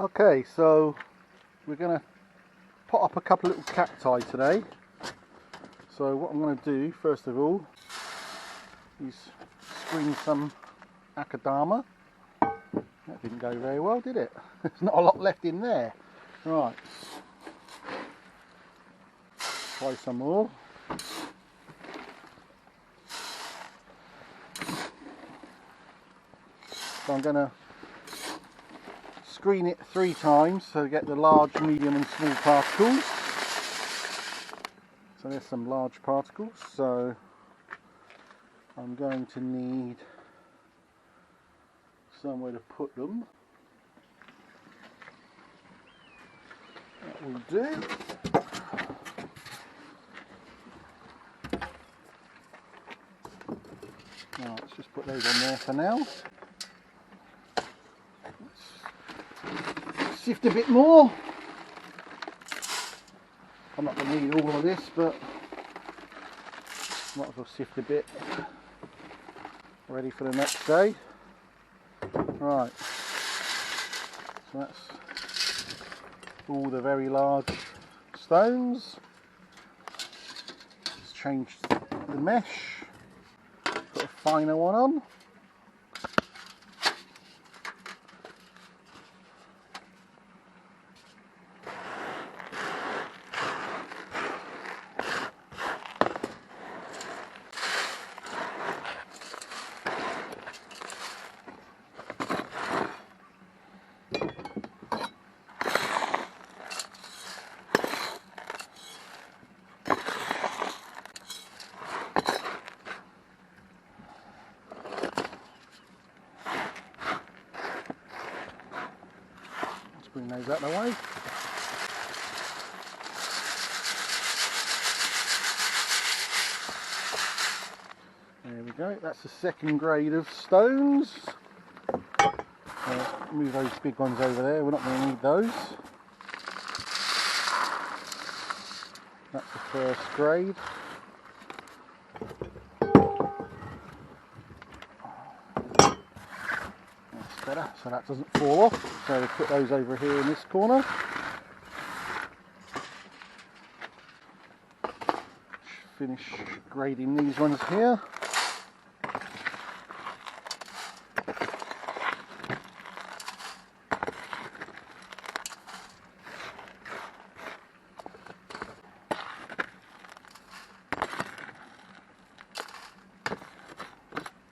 Okay, so we're going to pot up a couple of little cacti today. So what I'm going to do first of all is screen some akadama. That didn't go very well, did it? There's not a lot left in there. Right, try some more. So I'm going to screen it 3 times so I get the large, medium and small particles. So there's some large particles, so I'm going to need somewhere to put them. That will do. Now let's just put those on there for now. Let's sift a bit more. I'm not going to need all of this, but might as well sift a bit. Ready for the next day. Right, so that's all the very large stones. Let's change the mesh, put a finer one on. Bring those out of the way. There we go, that's the second grade of stones. Move those big ones over there, we're not going to need those. That's the first grade. That's better, so that doesn't fall off. So we put those over here in this corner. Finish grading these ones here.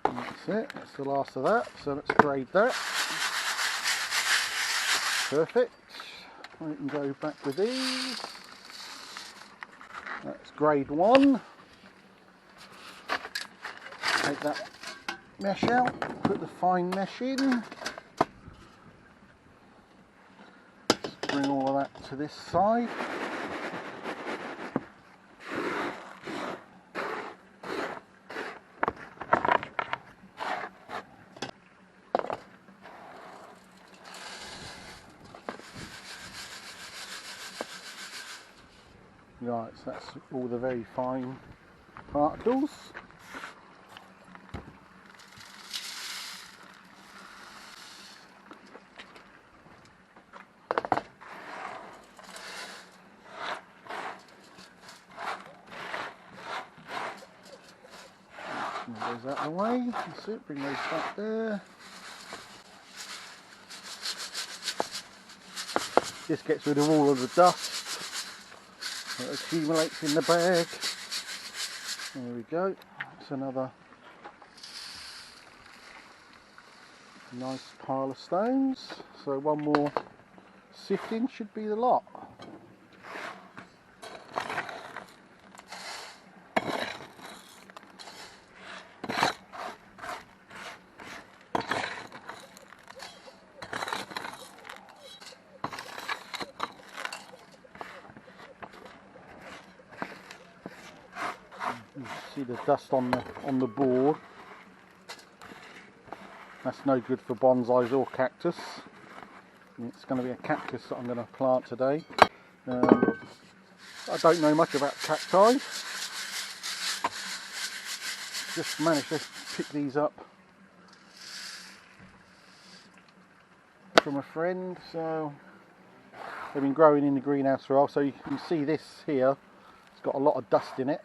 That's it, that's the last of that, so let's grade that. Perfect. We can go back with these. That's grade 1. Take that mesh out, put the fine mesh in. Just bring all of that to this side. Right, so that's all the very fine particles. Move those out of the way. That's it, bring those back there. This gets rid of all of the dust that accumulates in the bag. There we go. That's another nice pile of stones. So one more sifting should be the lot. You see the dust on the board. That's no good for bonsais or cactus. It's going to be a cactus that I'm going to plant today. I don't know much about cacti. Just managed to pick these up from a friend, so they've been growing in the greenhouse for a while. So you can see this here, it's got a lot of dust in it.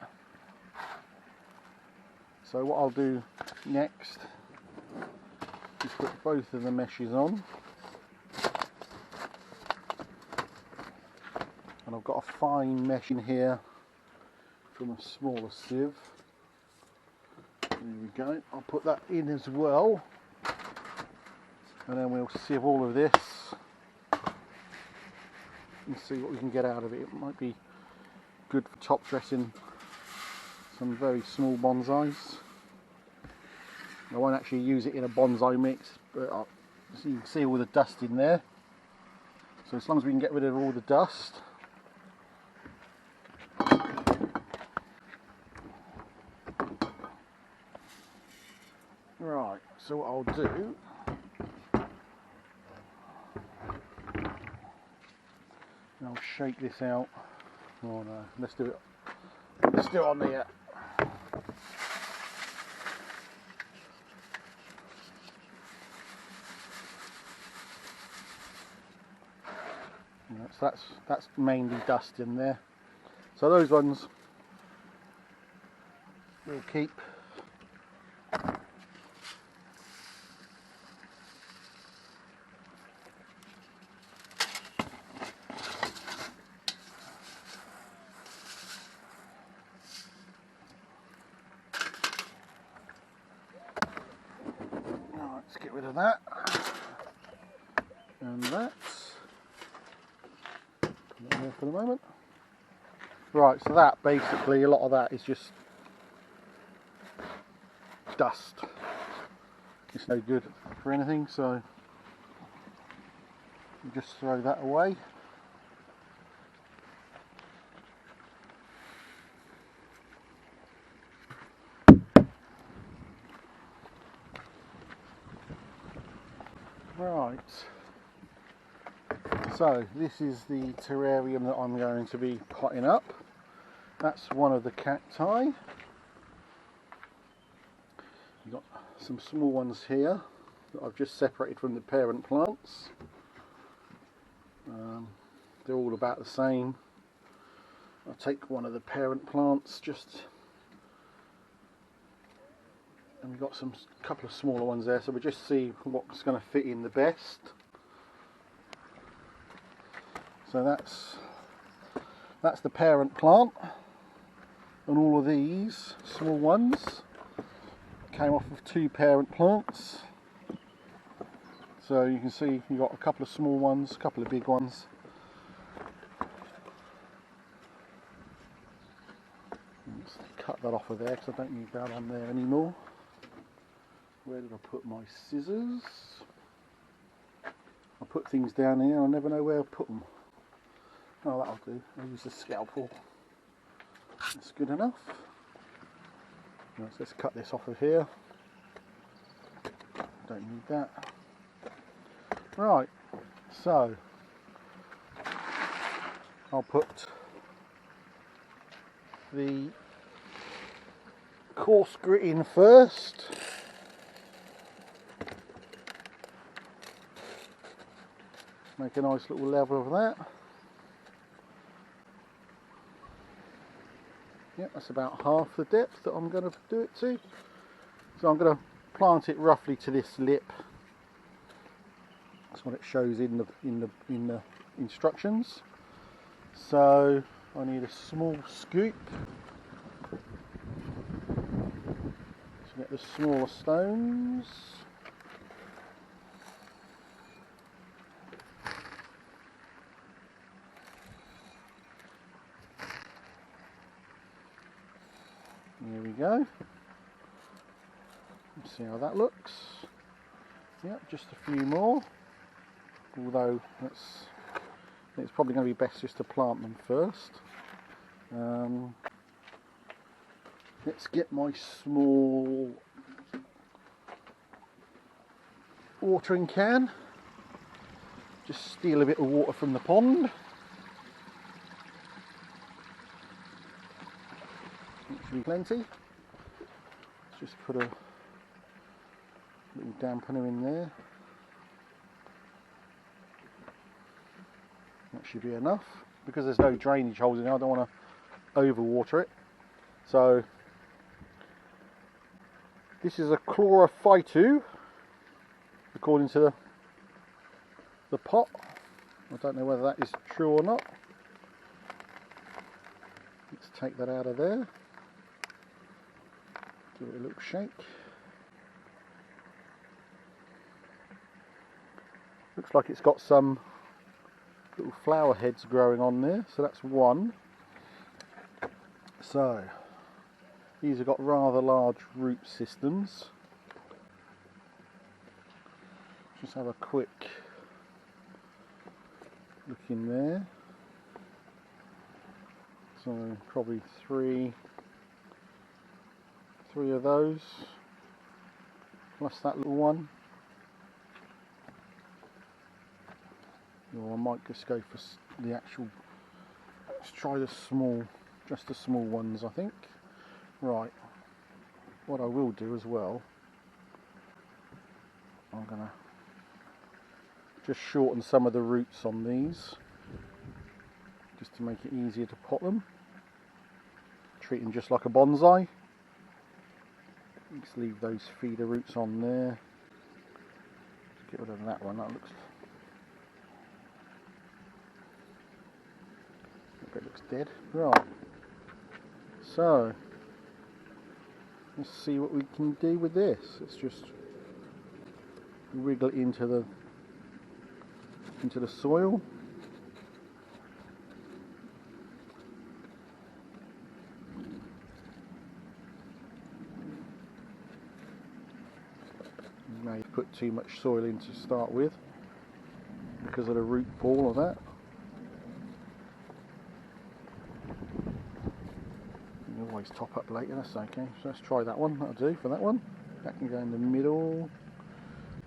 So what I'll do next is put both of the meshes on. And I've got a fine mesh in here from a smaller sieve. There we go. I'll put that in as well. And then we'll sieve all of this and see what we can get out of it. It might be good for top dressing some very small bonsais. I won't actually use it in a bonsai mix, but so you can see all the dust in there. So as long as we can get rid of all the dust. Right, so what I'll do, I'll shake this out. Oh no, let's do it. Let's do it on there. So that's mainly dust in there. So those ones we'll keep. Let's get rid of that and that. Put that there for the moment. Right, so that basically, a lot of that is just dust. It's no good for anything, so you just throw that away. Right, so this is the terrarium that I'm going to be potting up. That's one of the cacti. You've got some small ones here that I've just separated from the parent plants. They're all about the same. I'll take one of the parent plants and we've got a couple of smaller ones there, so we'll just see what's going to fit in the best. So that's the parent plant, and all of these small ones came off of two parent plants. So you can see you've got a couple of small ones, a couple of big ones. Let's cut that off of there because I don't need that on there anymore. Where did I put my scissors? I put things down here and I never know where I put them. Oh, that'll do. I'll use the scalpel. That's good enough. Right, so let's cut this off of here. Don't need that. Right, so I'll put the coarse grit in first. Make a nice little level of that. Yep, that's about half the depth that I'm going to do it to. So I'm going to plant it roughly to this lip. That's what it shows in the instructions. So I need a small scoop to get the smaller stones. There we go. Let's see how that looks. Yep, just a few more. Although it's probably going to be best just to plant them first. Let's get my small watering can. Just steal a bit of water from the pond. Should be plenty. Let's just put a little dampener in there. That should be enough. Because there's no drainage holes in there, I don't want to overwater it. So this is a chlorophytu, according to the pot. I don't know whether that is true or not. Let's take that out of there. Give it a little shake. Looks like it's got some little flower heads growing on there, so that's one. So these have got rather large root systems. Just have a quick look in there. So probably three of those, plus that little one. Or I might just go for the actual, let's try the small, just the small ones I think. Right, what I will do as well, I'm going to just shorten some of the roots on these, just to make it easier to pot them. Treat them just like a bonsai. Just leave those feeder roots on there. Get rid of that one, that looks dead. Right, so let's see what we can do with this. Let's just wriggle it into the soil. You may have put too much soil in to start with because of the root ball of that. You always top up later, that's okay. So let's try that one, that'll do for that one. That can go in the middle.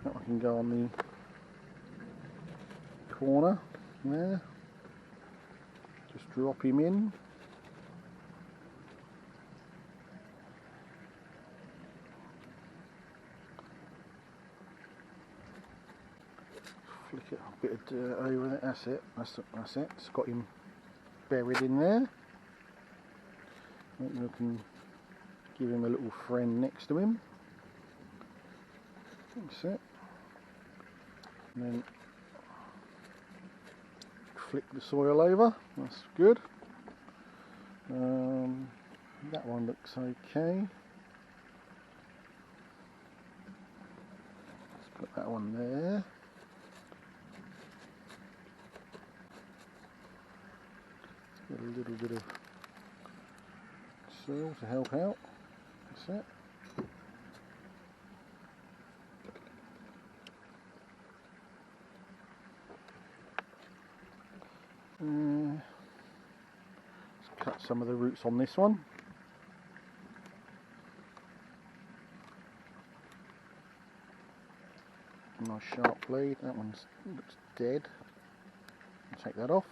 That one can go on the corner there. Just drop him in. Flick it, a bit of dirt over it, that's it, that's it. It's got him buried in there. We can give him a little friend next to him. That's it. And then flick the soil over, that's good. That one looks okay. Let's put that one there. Let's get a little bit of soil to help out. That's it. Let's cut some of the roots on this one. Nice sharp blade. That one looks dead. I'll take that off.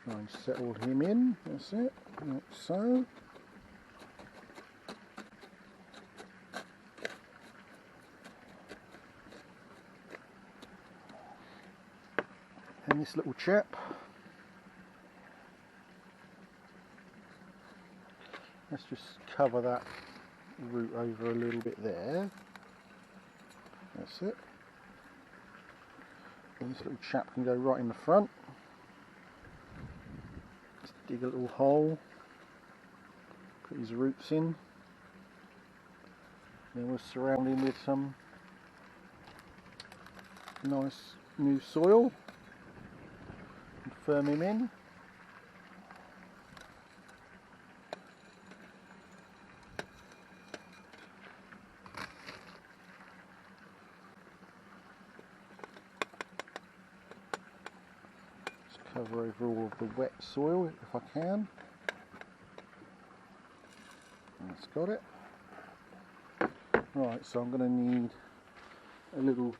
Try and settle him in. That's it. Like so. And this little chap, let's just cover that root over a little bit there. That's it. And this little chap can go right in the front. Let's dig a little hole, put his roots in. Then we'll surround him with some nice new soil. Firm him in. Just cover over all of the wet soil if I can. That's got it. Right, so I'm going to need a little